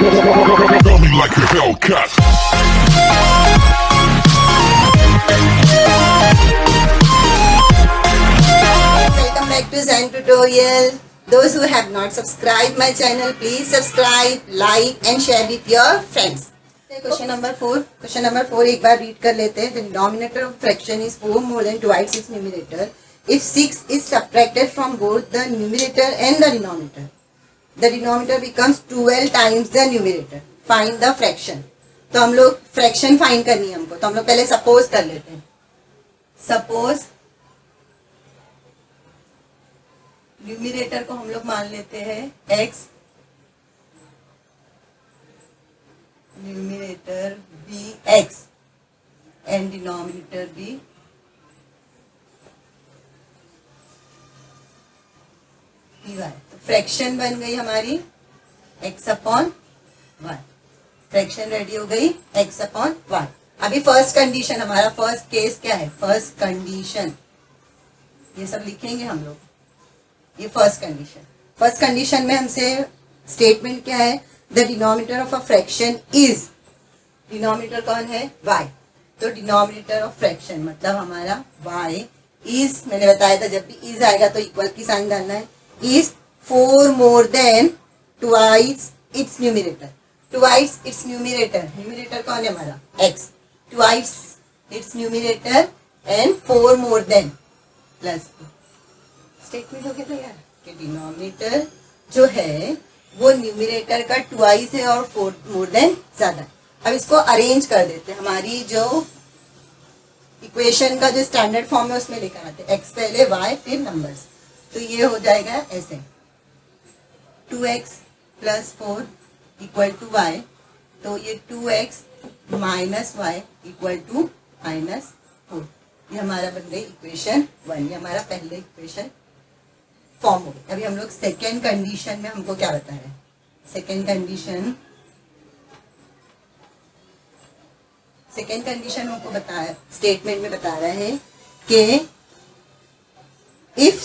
Feel me like a Hellcat. Welcome back to Zen Tutorial. Those who have not subscribed my channel, please subscribe, like and share with your friends. Question number 4. Question number 4 एक बार read कर लेते हैं. The denominator of fraction is 4 more than twice its numerator. If 6 is subtracted from both the numerator and the denominator becomes 12 times the numerator. Find the fraction. तो हम लोग fraction find करनी है हमको. तो हम लोग पहले suppose कर लेते हैं. Suppose न्यूमिरेटर को हम लोग मान लेते हैं x, न्यूमिरेटर भी x एंड डिनोमिनेटर भी dy. तो फ्रैक्शन बन गई हमारी x upon y. Fraction ready हो गई x अपॉन y. अभी फर्स्ट कंडीशन, हमारा फर्स्ट केस क्या है? फर्स्ट कंडीशन, ये सब लिखेंगे हम लोग. ये फर्स्ट कंडीशन में हमसे स्टेटमेंट क्या है? The denominator of a fraction is, denominator कौन है? y. तो डिनोमिनेटर ऑफ फ्रैक्शन मतलब हमारा y इज, मैंने बताया था जब भी इज आएगा तो इक्वल की साइन डालना है, is 4 more than twice its numerator. Twice its numerator, numerator कौन है हमारा? x. Twice its numerator and 4 more than plus statement हो गया था यार कि डिनोमिनेटर जो है वो न्यूमिनेटर का ट्वाइस है और 4 मोर देन ज्यादा. अब इसको अरेंज कर देते हैं. हमारी जो इक्वेशन का जो स्टैंडर्ड फॉर्म है उसमें लेकर आते हैं. x पहले, y फिर नंबर्स. तो ये हो जाएगा ऐसे 2x plus 4 equal to y. तो ये 2x minus y equal to minus 4. ये हमारा बन गई इक्वेशन 1. ये हमारा पहले इक्वेशन फॉर्म हो गई. अभी हम लोग सेकेंड कंडीशन में हमको क्या बता रहे हैं? सेकेंड कंडीशन हमको बताया, स्टेटमेंट में बता रहा है कि if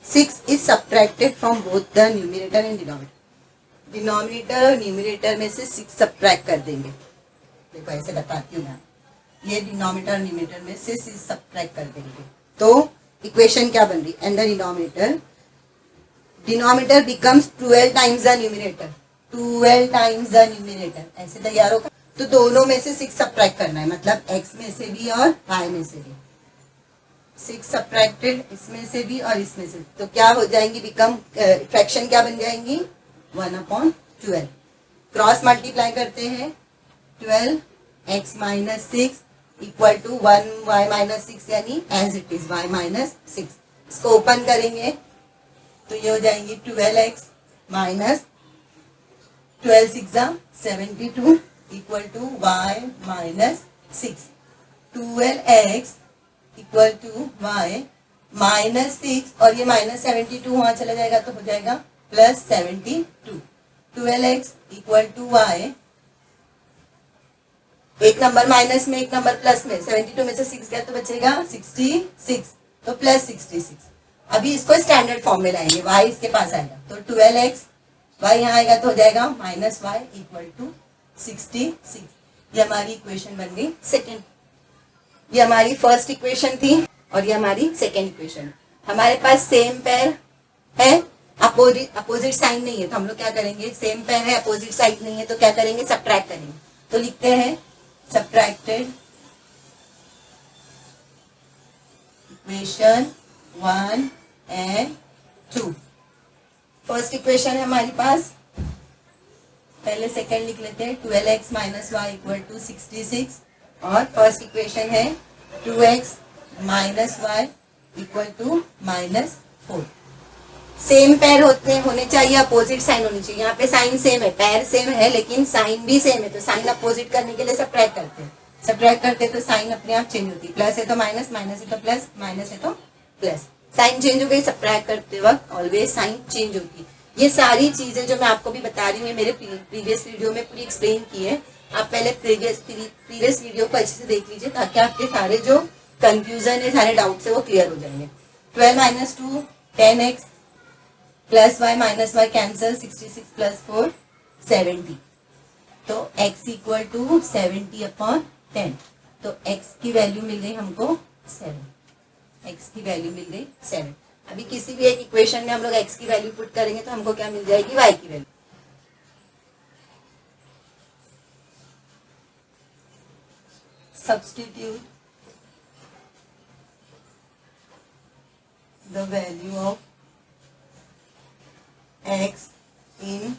6 is subtracted from both the numerator and denominator. Denominator और न्यूमिनेटर में से 6 सब्ट्रैक्ट कर देंगे. देखो ऐसे बताती हूँ मैं. ये डिनोमिनेटर और न्यूमिनेटर में से 6 सब्ट्रैक्ट कर देंगे तो इक्वेशन क्या बन रही? And the denominator becomes 12 times the numerator. 12 times the numerator ऐसे तैयार होगा. तो दोनों में से 6 सब्ट्रैक्ट करना है, मतलब x में से भी और y में से भी. 6 सब्ट्रैक्टेड इसमें से भी और इसमें से. तो क्या हो जाएंगी? बिकम फ्रैक्शन क्या बन जाएंगी? 1/12. क्रॉस मल्टीप्लाई करते हैं. 12x minus 6 equal to 1y minus 6 यानी as it is y minus 6. इसको ओपन करेंगे तो ये हो जाएंगी 12x minus 12 6 72 equal to y minus 6. 12x equal to y minus 6 और ये माइनस 72 वहां चला जाएगा तो हो जाएगा plus 72. 12x equal to y, एक नंबर माइनस में एक नंबर प्लस में, 72 में से 6 गया तो बचेगा 66, तो प्लस 66. अभी इसको स्टैंडर्ड फॉर्म में लाएंगे. y इसके पास आएगा तो 12x, y यहाँ आएगा तो हो जाएगा माइनस y इक्वल टू 66. ये हमारी इक्वेशन बन गई सेकेंड. ये हमारी फर्स्ट इक्वेशन थी और ये हमारी सेकेंड इक्वेशन. हमारे पास सेम पेयर है, अपोजिट साइन नहीं है, तो हम लोग क्या करेंगे? सेम पेयर है, अपोजिट साइन नहीं है, तो क्या करेंगे? सब्ट्रैक्ट करेंगे. तो लिखते हैं subtracted equation 1 and 2. First equation है हमारे पास, पहले सेकेंड लिख लेते हैं. 12x minus y equal to 66 और फर्स्ट इक्वेशन है 2x minus y equal to minus 4. Same pair होने चाहिए, अपोजिट साइन होनी चाहिए. यहाँ पे साइन सेम है, पेयर सेम है लेकिन साइन भी सेम है, तो साइन अपोजिट करने के लिए सब्ट्रैक्ट करते हैं. सब्ट्रैक्ट करते तो साइन अपने आप चेंज होती है. प्लस है तो माइनस, माइनस है तो प्लस, माइनस है तो प्लस. साइन चेंज हो गई, सब्ट्रैक्ट करते वक्त ऑलवेज साइन चेंज होती है. ये सारी चीजें जो मैं आपको भी बता रही हूँ मेरे प्रीवियस वीडियो में पूरी एक्सप्लेन की है. आप पहले प्रीवियस वीडियो को अच्छे से देख लीजिए ताकि आपके सारे जो कंफ्यूजन है, सारे डाउट्स है वो क्लियर हो जाएंगे. 12 minus 2 10x plus y minus y cancel, 66 plus 4 70. तो x इक्वल टू 70/10, तो x की वैल्यू मिल गई हमको 7, x की वैल्यू मिल गई 7। अभी किसी भी एक इक्वेशन में हम लोग x की वैल्यू पुट करेंगे तो हमको क्या मिल जाएगी, y की value. Substitute the value of x in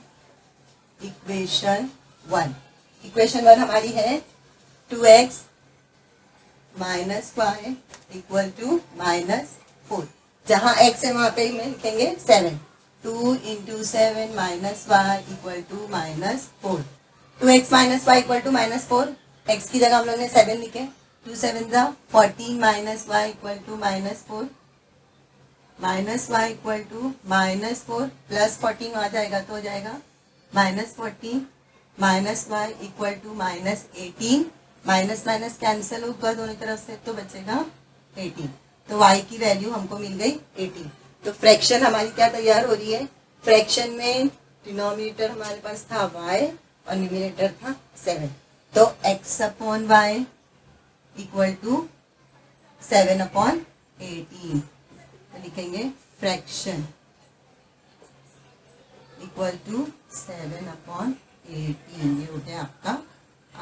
equation 1। Equation 1 हमारी है 2x minus y equal to -4। जहां x है वहां पे में लिखेंगे 7। 2 into 7 minus y equal to -4। 2x minus y equal to -4, x की जगह हम लोग ने 7 लिखे। 2 7 ज़ा 14 minus y equal to -4, minus y equal to -4 plus 14 आ जाएगा तो हो जाएगा -14 minus y equal to -18। Minus minus cancel होगा दोनों तरफ से तो बचेगा 18। तो y की वैल्यू हमको मिल गई 18। तो फ्रैक्शन हमारी क्या तैयार हो रही है, फ्रैक्शन में डिनोमिनेटर हमारे पास था y और न्यूमरेटर था 7। तो x/y इक्वल टू 7/18। तो लिखेंगे फ्रैक्शन इक्वल टू 7/18। ये हो गया आपका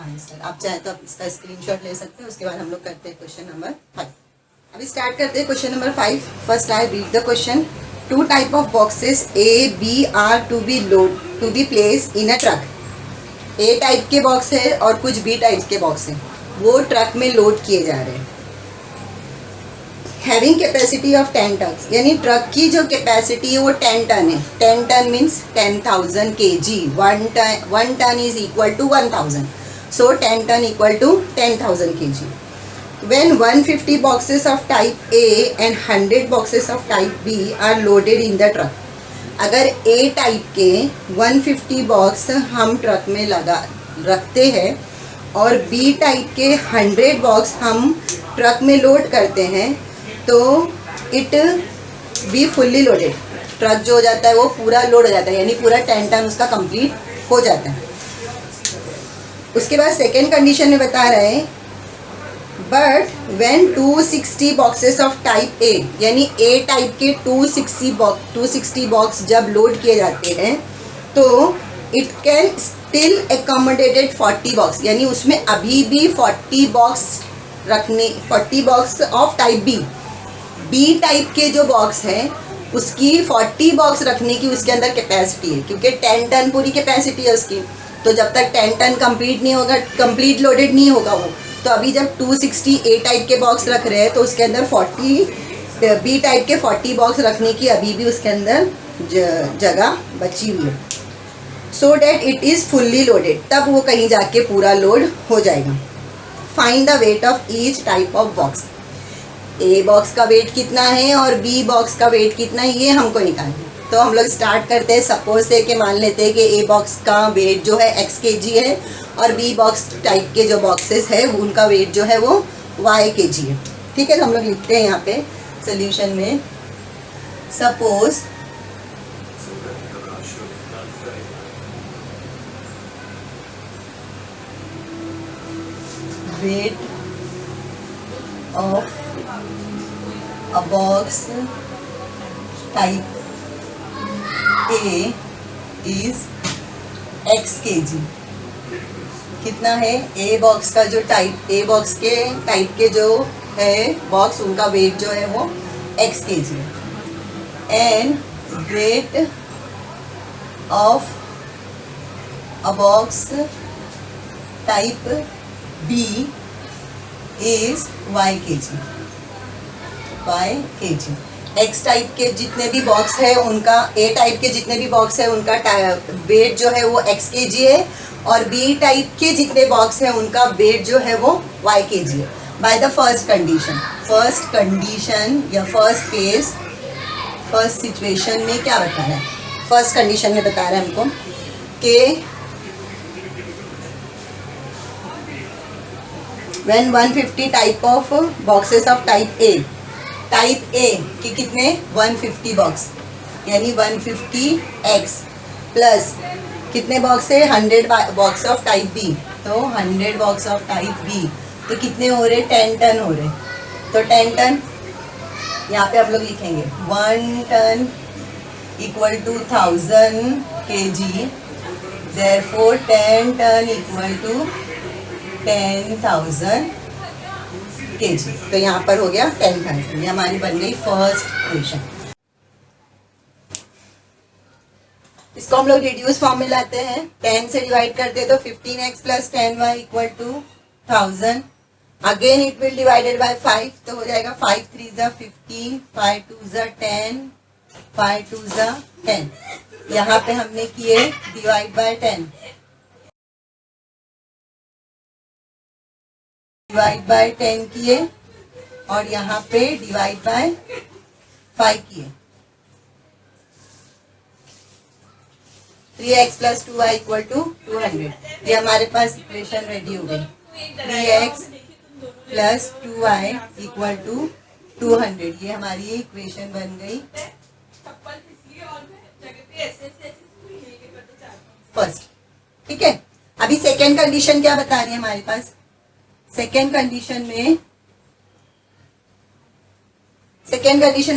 आंसर। आप चाहे तो आप इसका स्क्रीनशॉट ले सकते हैं। उसके बाद हम लोग करते हैं क्वेश्चन नंबर 5। अभी स्टार्ट करते हैं question number 5। First I read the question. 2 type of boxes A, B are to be placed in a truck. A type के बॉक्स है और कुछ B टाइप के बॉक्स हैं, वो ट्रक में लोड किए जा रहे हैं। हैविंग कैपेसिटी ऑफ 10 टन, यानी ट्रक की जो कैपेसिटी है वो 10 टन है। 10 ton means 10,000 kg। 1 ton is equal to 1000, so 10 ton equal to 10,000 kg। When 150 boxes of type A and 100 boxes of type B are loaded in the truck, अगर A type के 150 box हम truck में रखते हैं और B type के 100 box हम truck में लोड करते हैं, तो it be fully loaded. Truck जो हो जाता है वो पूरा लोड हो जाता है, यानी पूरा 10 टन उसका कंप्लीट हो जाता है। उसके बाद सेकेंड कंडीशन में बता रहे हैं, but when 260 boxes of type A, यानी ए टाइप के 260 बॉक्स जब लोड किए जाते हैं तो it can still accommodated 40 box, यानी उसमें अभी भी 40 box of type B type के जो बॉक्स है उसकी 40 बॉक्स रखने की उसके अंदर कैपेसिटी है, क्योंकि 10 टन पूरी कैपेसिटी है उसकी। तो जब तक 10 टन कंप्लीट नहीं होगा, कंप्लीट लोडेड नहीं होगा वो, तो अभी जब 260 ए टाइप के बॉक्स रख रहे हैं तो उसके अंदर 40 बी टाइप के 40 बॉक्स रखने की अभी भी उसके अंदर जगह बची हुई है, so that it is fully loaded. तब वो कहीं जाके पूरा लोड हो जाएगा। Find the weight of each type of box. A box का वेट कितना है और बी बॉक्स का वेट कितना है, ये हमको निकालना है। तो हम लोग स्टार्ट करते हैं सपोज से कि मान लेते हैं कि ए बॉक्स का वेट जो है x kg है और बी बॉक्स टाइप के जो बॉक्सेस है उनका वेट जो है वो y kg है। ठीक है, तो हम लोग लिखते हैं यहाँ पे सोल्यूशन में, suppose weight of a box type A is x kg। कितना है A बॉक्स का जो A बॉक्स के टाइप के जो है बॉक्स, उनका वेट जो है वो x kg है। And weight of a box type B is y kg। X type के जितने भी बॉक्स है उनका, ए टाइप के जितने भी बॉक्स है उनका वेट जो है वो x kg है, और बी टाइप के जितने बॉक्स है उनका वेट जो है वो y kg है। बाय द फर्स्ट कंडीशन या फर्स्ट केस, फर्स्ट सिचुएशन में क्या बता रहा है, फर्स्ट कंडीशन में बता रहा है हमको कि when 150 type of boxes of type A कि कितने 150 बॉक्स, यानी 150x प्लस कितने बॉक्स है? 100 बॉक्स ऑफ टाइप बी। तो 100 बॉक्स ऑफ टाइप बी, तो कितने हो रहे? 10 टन हो रहे। तो 10 टन यहाँ पे आप लोग लिखेंगे 1 ton equal to 1000 kg, therefore 10 ton equal to 10,000 kg। तो यहाँ पर हो गया 10,000। ये हमारी बन गई फर्स्ट इक्वेशन। इसको हम लोग रिड्यूस फॉर्म में लाते हैं। 10 से डिवाइड करते हैं तो 15x plus 10y equal to 1000। Again it will divided by 5, तो हो जाएगा 5 3 जा 15, 5 2 जा 10, 5 2 जा 10। यहाँ पे हमने किए डिवाइड बाय 10, डिवाइड बाय 10 किए और यहाँ पे डिवाइड बाय 5 किए। 3x plus 2y equal to 200। ये हमारे पास इक्वेशन रेडी हो गई। 3x plus 2y equal to 200, ये हमारी इक्वेशन बन गई फर्स्ट। ठीक है, अभी सेकेंड कंडीशन क्या बता रही है हमारे पास? सेकेंड कंडीशन में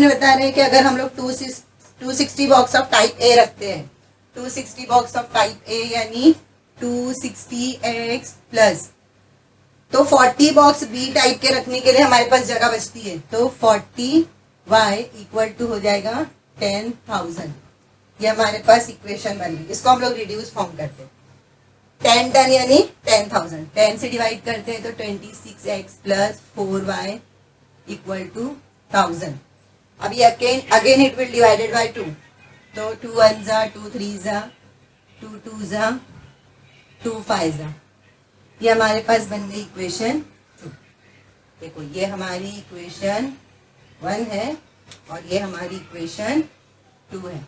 बता रहे हैं कि अगर हम लोग 260 बॉक्स ऑफ टाइप ए रखते हैं, 260 बॉक्स ऑफ टाइप ए यानी 260x प्लस, तो 40 बॉक्स बी टाइप के रखने के लिए हमारे पास जगह बचती है। तो 40y इक्वल टू हो जाएगा 10,000। ये हमारे पास इक्वेशन बन गई। इसको हम लोग रिड्यूस फॉर्म करते हैं। 10 टन यानी 10,000, 10 से डिवाइड करते हैं तो 26x plus 4y equal to 1000। अभी again it will divided by 2, तो 2 1 जा 2 3 जा 2 2 जा 2 5 जा। ये हमारे पास बन गई इक्वेशन 2। देखो ये हमारी इक्वेशन 1 है और ये हमारी इक्वेशन 2 है।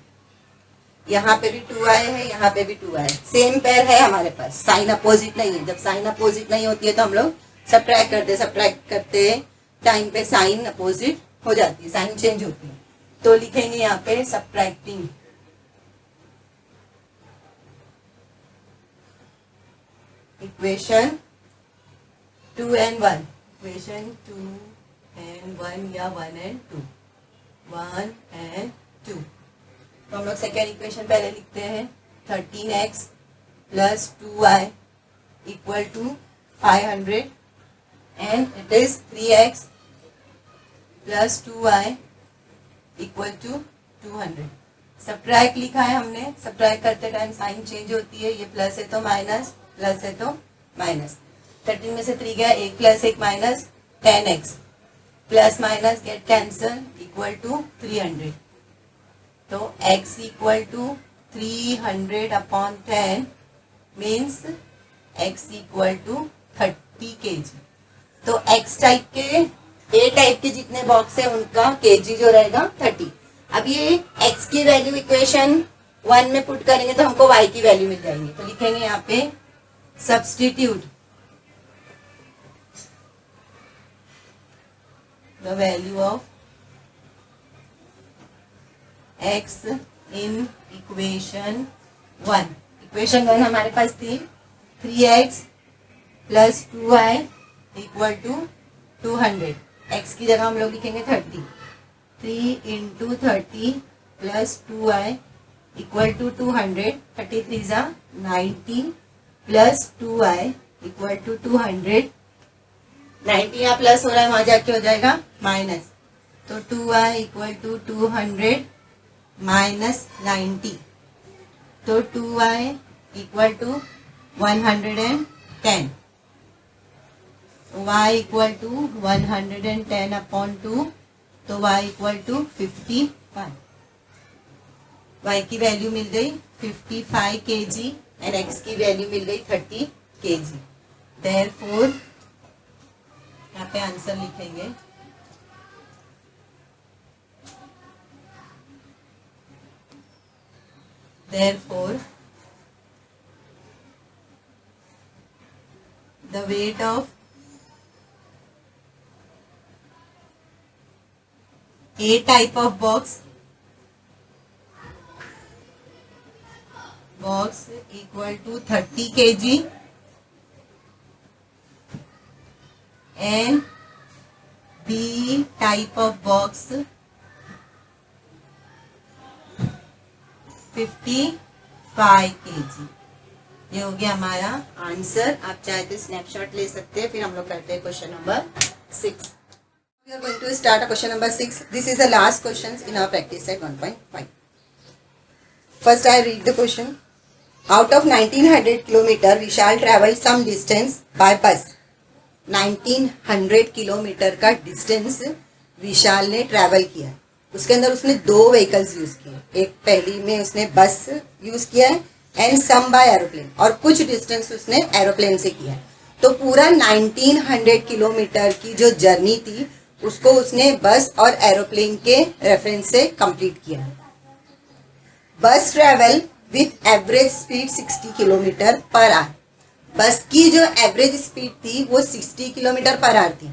यहाँ पे भी 2 आए हैं, यहाँ पे भी 2 आए, सेम पेयर है हमारे पास, साइन अपोजिट नहीं है। जब साइन अपोजिट नहीं होती है तो हम लोग सब्ट्रैक्ट करते टाइम पे साइन अपोजिट हो जाती है, साइन चेंज होती है। तो लिखेंगे यहाँ पे subtracting equation 2 and 1, equation 2 and 1 या 1 and 2, 1 and 2। तो हम लोग सेकेंड इक्वेशन पहले लिखते हैं। 13x plus 2y equal to 500 and it is 3x plus 2y equal to 200। Subtract लिखा है हमने, सब्ट्रैक्ट करते टाइम साइन चेंज होती है। ये प्लस है तो माइनस, प्लस है तो माइनस। 13 में से 3 गया, 1 plus 1 minus 10x, plus minus get cancel equal to 300। तो x equal to 300 upon 10 means x equal to 30 kg। तो x टाइप के, a टाइप के जितने बॉक्स है उनका kg जो रहेगा 30। अब ये x की वैल्यू इक्वेशन 1 में पुट करेंगे तो हमको y की वैल्यू मिल जाएंगी। तो लिखेंगे यहाँ पे substitute the value of x in equation 1। Equation 1 हमारे पास थी 3x plus 2y equal to 200। x की जगह हम लोग लिखेंगे 30। 3 into 30 plus 2y equal to 200। 33 जा 90 प्लस 2y इक्वल टू 200। 90 यहाँ प्लस हो रहा है, वहां जाके हो जाएगा माइनस। तो 2y इक्वल टू 200 माइनस 90। तो 2y equal to 110। y equal to 110 upon 2, तो y इक्वल टू 55। y की वैल्यू मिल गई 55 kg एंड x की वैल्यू मिल गई 30 kg। देयरफॉर यहाँ पे आंसर लिखेंगे therefore the weight of a type of box box equal to 30 kg and B type of box 55 kg। ये हो गया हमारा आंसर। आप चाहे तो स्नैपशॉट ले सकते हैं। फिर हम लोग करते हैं question number 6। We are going to start a question number 6. This is the last questions in our practice set 1.5. First I read the question. Out of 1900 kilometer, Vishal traveled some distance by bus. 1900 kilometre का distance विशाल ने travel किया। उसके अंदर उसने 2 vehicles use किए। एक पहली में उसने बस यूज किया है एंड सम बाय एरोप्लेन, और कुछ डिस्टेंस उसने एरोप्लेन से किया है। तो पूरा 1900 किलोमीटर की जो जर्नी थी उसको उसने बस और एरोप्लेन के रेफरेंस से कंप्लीट किया। बस travel with average speed 60 kilometre per hour. बस की जो एवरेज स्पीड थी वो 60 किलोमीटर पर आवर थी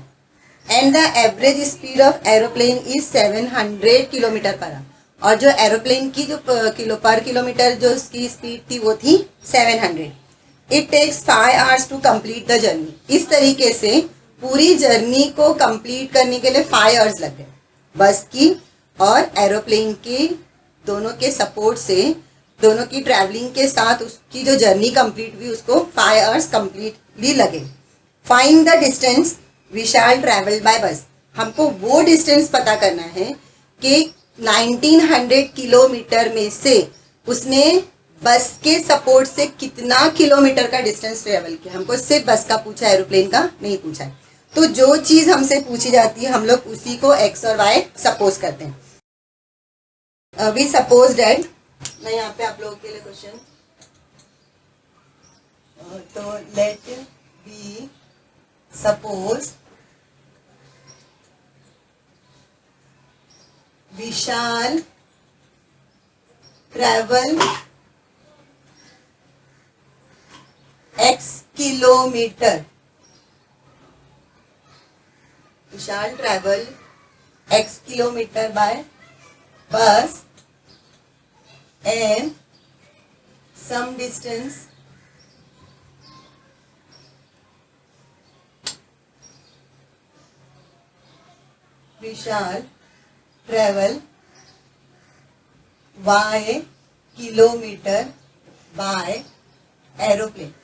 and the average speed of aeroplane is 700 kilometre per hour, और जो एरोप्लेन की जो पर किलोमीटर जो उसकी स्पीड थी वो थी 700। It takes 5 hours to complete the journey. इस तरीके से पूरी जर्नी को कंप्लीट करने के लिए 5 आवर्स लग गए। बस की और एरोप्लेन की दोनों के सपोर्ट से, दोनों की ट्रैवलिंग के साथ उसकी जो जर्नी कंप्लीट हुई उसको 5 आवर्स कंप्लीटली लगे। Find the distance Vishal travel by बस। हमको वो डिस्टेंस पता करना है कि 1900 किलोमीटर में से उसने बस के सपोर्ट से कितना किलोमीटर का डिस्टेंस ट्रेवल किया। हमको सिर्फ बस का पूछा, एरोप्लेन का नहीं पूछा है। तो जो चीज हमसे पूछी जाती है हम लोग उसी को x और y सपोज करते हैं। वी सपोज डैट, मैं यहाँ पे आप लोगों के लिए क्वेश्चन, तो let be suppose Vishal travel x kilometre. Vishal travel x kilometre by bus and some distance Vishal travel y kilometer by aeroplane।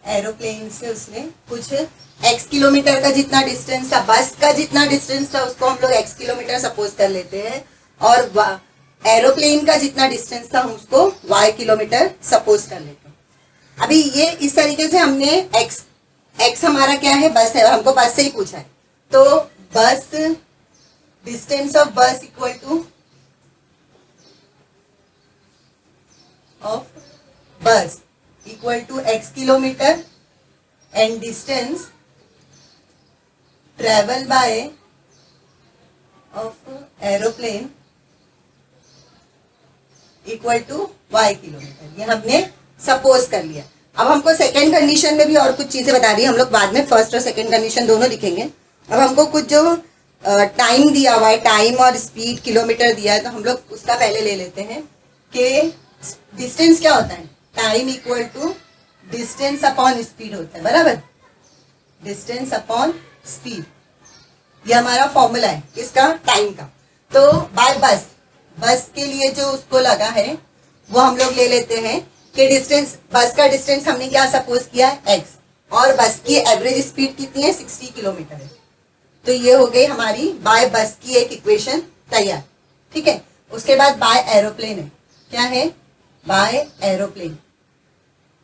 Aeroplane से उसने कुछ x किलोमीटर का जितना डिस्टेंस था, बस का जितना डिस्टेंस था उसको हम लोग x किलोमीटर सपोज कर लेते हैं, और एरोप्लेन का जितना डिस्टेंस था हम उसको y किलोमीटर सपोज कर लेते हैं। अभी ये इस तरीके से हमने x हमारा क्या है, बस है, और हमको बस से ही पूछा है। तो बस डिस्टेंस ऑफ बस इक्वल टू ऑफ बस equal to x kilometer and distance travel by of aeroplane equal to y kilometre. ये हमने सपोज कर लिया। अब हमको सेकेंड कंडीशन में भी और कुछ चीजें बता रही है, हम लोग बाद में फर्स्ट और सेकेंड कंडीशन दोनों लिखेंगे। अब हमको कुछ जो टाइम दिया हुआ है, टाइम और स्पीड किलोमीटर दिया है, तो हम लोग उसका पहले ले लेते हैं कि डिस्टेंस क्या होता है। Time equal to distance upon speed होता है, बराबर। डिस्टेंस अपॉन स्पीड, ये हमारा फॉर्मूला है किसका, टाइम का। तो बाय बस, बस के लिए जो उसको लगा है वो हम लोग ले लेते हैं कि डिस्टेंस, बस का डिस्टेंस हमने क्या सपोज किया है x, और बस की एवरेज स्पीड कितनी है 60 किलोमीटर है। तो ये हो गई हमारी बाय बस की एक इक्वेशन तैयार, ठीक है। उसके बाद बाय एरोप्लेन है, क्या है, बाय एरोप्लेन।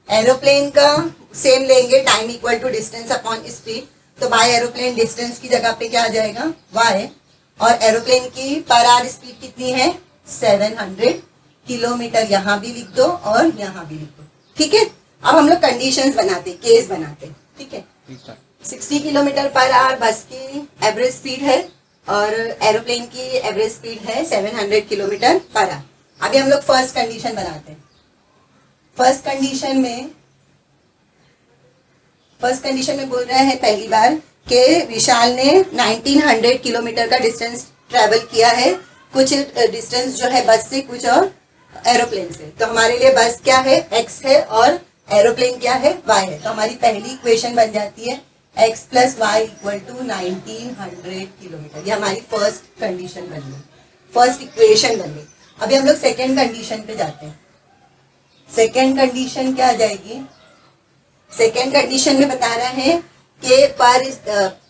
एरोप्लेन का सेम लेंगे, time equal to distance upon speed. तो बाय एरोप्लेन डिस्टेंस की जगह पे क्या आ जाएगा, y, और एरोप्लेन की पर आवर स्पीड कितनी है 700 किलोमीटर। यहाँ भी लिख दो और यहाँ भी लिख दो, ठीक है। अब हम लोग कंडीशंस बनाते, केस बनाते, ठीक है। 60 किलोमीटर पर आवर बस की एवरेज स्पीड है और एरोप्लेन की एवरेज स्पीड है 700 किलोमीटर पर आवर। अभी हम लोग फर्स्ट कंडीशन बनाते हैं। फर्स्ट कंडीशन में बोल रहे हैं पहली बार कि विशाल ने 1900 किलोमीटर का डिस्टेंस ट्रेवल किया है कुछ डिस्टेंस जो है बस से, कुछ और एरोप्लेन से। तो हमारे लिए बस क्या है, x है, और एरोप्लेन क्या है, y है। तो हमारी पहली इक्वेशन बन जाती है x plus y equal to 1900 kilometre. ये हमारी फर्स्ट कंडीशन बन गई, फर्स्ट इक्वेशन बन गई। अभी हम लोग सेकेंड कंडीशन पे जाते हैं। सेकेंड कंडीशन क्या आ जाएगी, सेकेंड कंडीशन में बता रहा है कि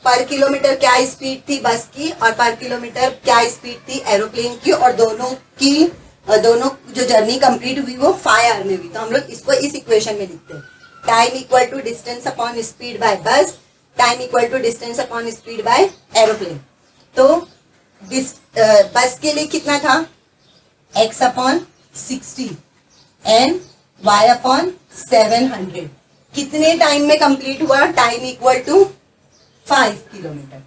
पर किलोमीटर क्या स्पीड थी बस की, और पर किलोमीटर क्या स्पीड थी एरोप्लेन की, और दोनों जो जर्नी कंप्लीट हुई वो 5 आवर में हुई। तो हम लोग इसको इस इक्वेशन में लिखते हैं, time equal to distance upon speed by bus, time equal to distance upon speed by aeroplane. तो बस के लिए कितना था, x upon 60 and y upon 700। कितने टाइम में कंप्लीट हुआ, टाइम इक्वल टू 5 किलोमीटर।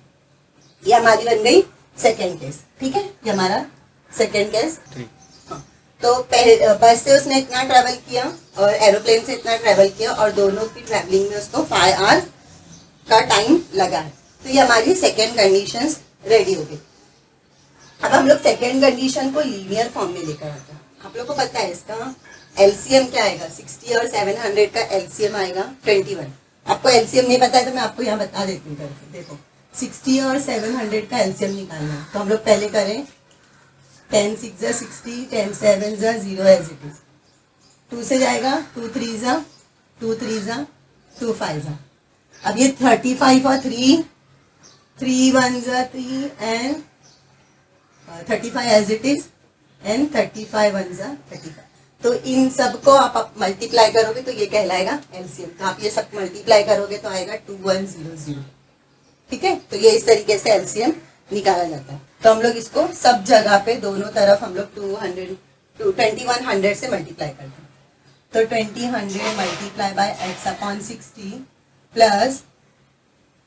ये हमारी बन गई सेकेंड केस। ठीक है, ये हमारा सेकेंड केस। तो बस से उसने इतना ट्रेवल किया और एरोप्लेन से इतना ट्रेवल किया, और दोनों की ट्रेवलिंग में उसको 5 आवर का टाइम लगा है। तो ये हमारी सेकेंड कंडीशन रेडी हो गई। अब हम लोग सेकेंड कंडीशन को लीनियर फॉर्म में लेकर आते हैं। आप लोग को पता है इसका एलसीएम क्या आएगा, 60 और 700 का एलसीएम आएगा 21। आपको एलसीएम नहीं पता है तो मैं आपको यहाँ बता देती हूँ करके। देखो 60 और 700 का एलसीएम निकालना है। तो हम लोग पहले करें 10 6 जा 60, 10 7 जा 0 एज इट इज। 2 से जाएगा 2 3 जा 2 3 जा 2 5 जा। अब ये 35 और 3 3 1 जा 3 and 35 as it is, and 35 1 जा 35। तो इन सबको आप मल्टीप्लाई करोगे तो ये कहलाएगा एलसीएम। तो आप ये सब मल्टीप्लाई करोगे तो आएगा 2100। ठीक है, तो ये इस तरीके से एलसीएम निकाला जाता है। तो हम लोग इसको सब जगह पे दोनों तरफ हम लोग 2100 से मल्टीप्लाई करते हैं। तो 2000 मल्टीप्लाई बाय x अपॉन 60 प्लस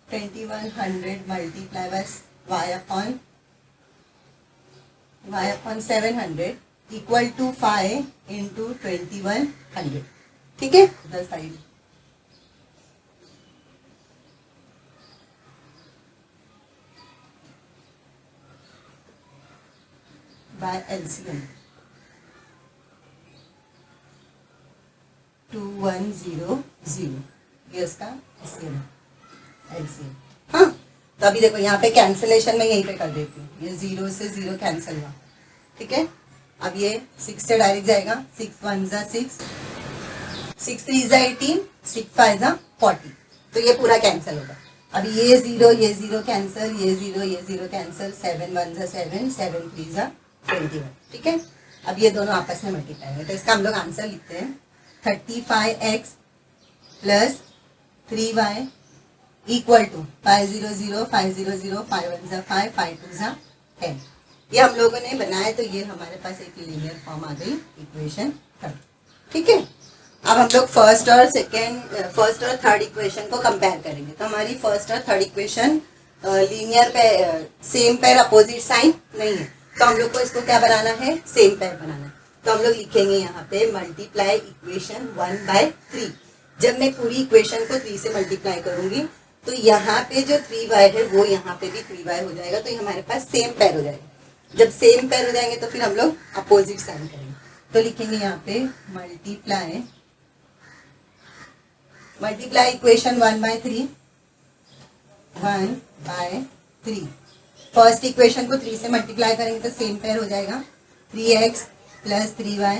2100 multiply by y upon 700 equal to 5 into 2100। ठीक है, उधर साइड बाय एलसीएम 2100, ये उसका एलसीएम। हाँ, तो अभी देखो यहाँ पे कैंसिलेशन में यहीं पे कर देती हूँ, ये 0 से 0 कैंसिल हुआ। ठीक है, अब ये 6 से डायरेक्ट जाएगा, 6 1 जा 6, 6 3 जा 18, 6 5 जा 40। तो ये पूरा कैंसिल होगा। अब ये 0 कैंसिल, ये 0 कैंसिल, 7 1 जा 7, 7 3 जा 21। ठीक है, अब ये दोनों आपस में मल्टीप्लाई है। तो इसका हम लोग आंसर लिखते हैं 35x plus 3y equal to 5 0 0 5 0 0 5 1 जा 5, 5 2 जा 10। ये हम लोगों ने बनाया, तो ये हमारे पास एक लीनियर फॉर्म आ गई इक्वेशन थर्ड। ठीक है, अब हम लोग फर्स्ट और थर्ड इक्वेशन को कंपेयर करेंगे। तो हमारी फर्स्ट और थर्ड इक्वेशन लीनियर पे सेम पेयर अपोजिट साइन नहीं है, तो हम लोग को इसको क्या बनाना है, सेम पेयर बनाना है। तो हम लोग लिखेंगे यहाँ पे मल्टीप्लाई इक्वेशन 1/3। जब मैं पूरी इक्वेशन को 3 से मल्टीप्लाई करूंगी तो यहाँ पे जो 3y है वो यहाँ पे भी 3y हो जाएगा। तो ये हमारे पास सेम पेयर हो जाएगा। जब सेम पेयर हो जाएंगे तो फिर हम लोग अपोजिट साइन करेंगे। तो लिखेंगे यहाँ पे मल्टीप्लाई इक्वेशन 1/3, 1/3। फर्स्ट इक्वेशन को 3 से मल्टीप्लाई करेंगे तो सेम पेयर हो जाएगा 3x प्लस 3y।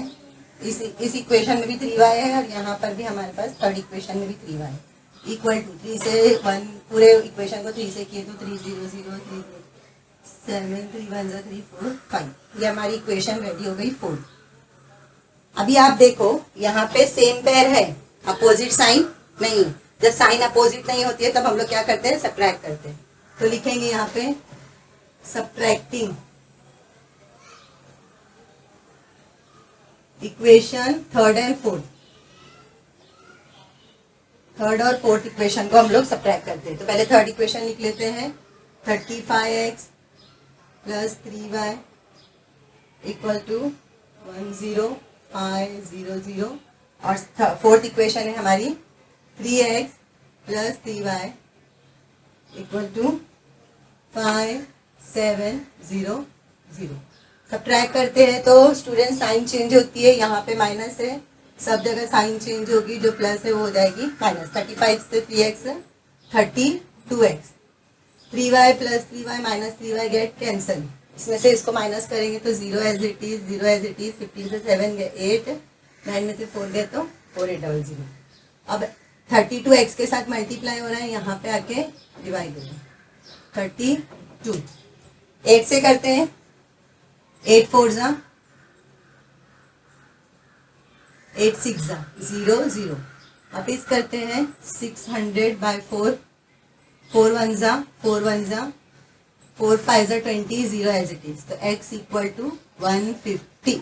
इस इक्वेशन में भी 3y है और यहाँ पर भी हमारे पास थर्ड इक्वेशन में भी 3y है। इक्वल टू 3 से 1, पूरे इक्वेशन को 3 से किए तो 3 0 0 3 7 3 1 3 4 5। ये हमारी इक्वेशन रेडी हो गई 4। अभी आप देखो यहाँ पे सेम पेयर है, अपोजिट साइन नहीं है। जब साइन अपोजिट नहीं होती है तब हम लोग क्या करते हैं, सब्ट्रैक्ट करते हैं। तो लिखेंगे यहाँ पे subtracting equation third and fourth. Third और फोर्थ इक्वेशन को हम लोग सब्ट्रैक्ट करते हैं। तो पहले थर्ड इक्वेशन लिख लेते हैं 35x plus 3y equal to 1 0 5 0 0। और फोर्थ इक्वेशन है हमारी 3x plus 3y equal to 5 7 0 0। Subtract करते हैं तो स्टूडेंट साइन चेंज होती है, यहाँ पे माइनस है, सब जगह साइन चेंज होगी, जो प्लस है वो हो जाएगी माइनस। 35 से 3x 32x, 3y plus 3y minus 3y get cancel. इसमें से इसको माइनस करेंगे तो 0 as it is, 0 as it is. 15 से 7 गए 8, 9 में से 4 गए तो 4800। अब 32x के साथ मल्टीप्लाई हो रहा है, यहाँ पे आके डिवाइड होगा 32। 8 से करते हैं, 8 4 जा, 8 6 जा, 0 0। अब इस करते हैं 600/4, 4 1 जा, 4 1 जा, 4 5 जा 20, 0 एज इट इज। तो x इक्वल टू 150।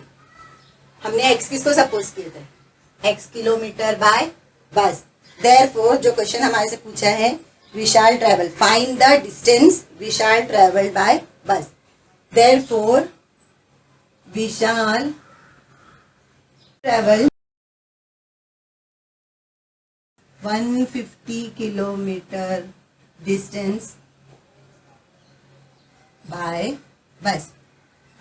हमने x किसको सपोज किए थे? x kilometre by bus. Therefore जो क्वेश्चन हमारे से पूछा है, we shall travel, find the distance we shall travel by bus. Therefore we shall travel 150 kilometre distance by bus.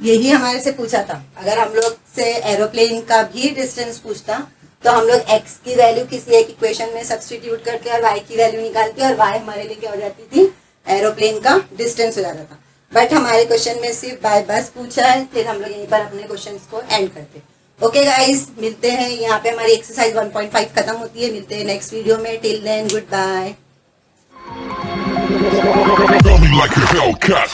यही हमारे से पूछा था। अगर हम लोग से एरोप्लेन का भी डिस्टेंस पूछता तो हम लोग x की वैल्यू किसी एक इक्वेशन में सब्स्टिट्यूट करके और y की वैल्यू निकालते और y हमारे लिए क्या हो जाती थी? एरोप्लेन का डिस्टेंस हो जाता था। बट हमारे क्वेश्चन में सिर्फ बाय बस पूछा है, फिर हम लोग यहीं पर अपने क्वेश्चंस को एंड करते। ओके गाइस, मिलते हैं, यहाँ पे हमारी एक्सरसाइज 1.5 खत्म होती है। मिलते हैं नेक्स्ट वीडियो में। Till then goodbye. Throw me like a Hellcat.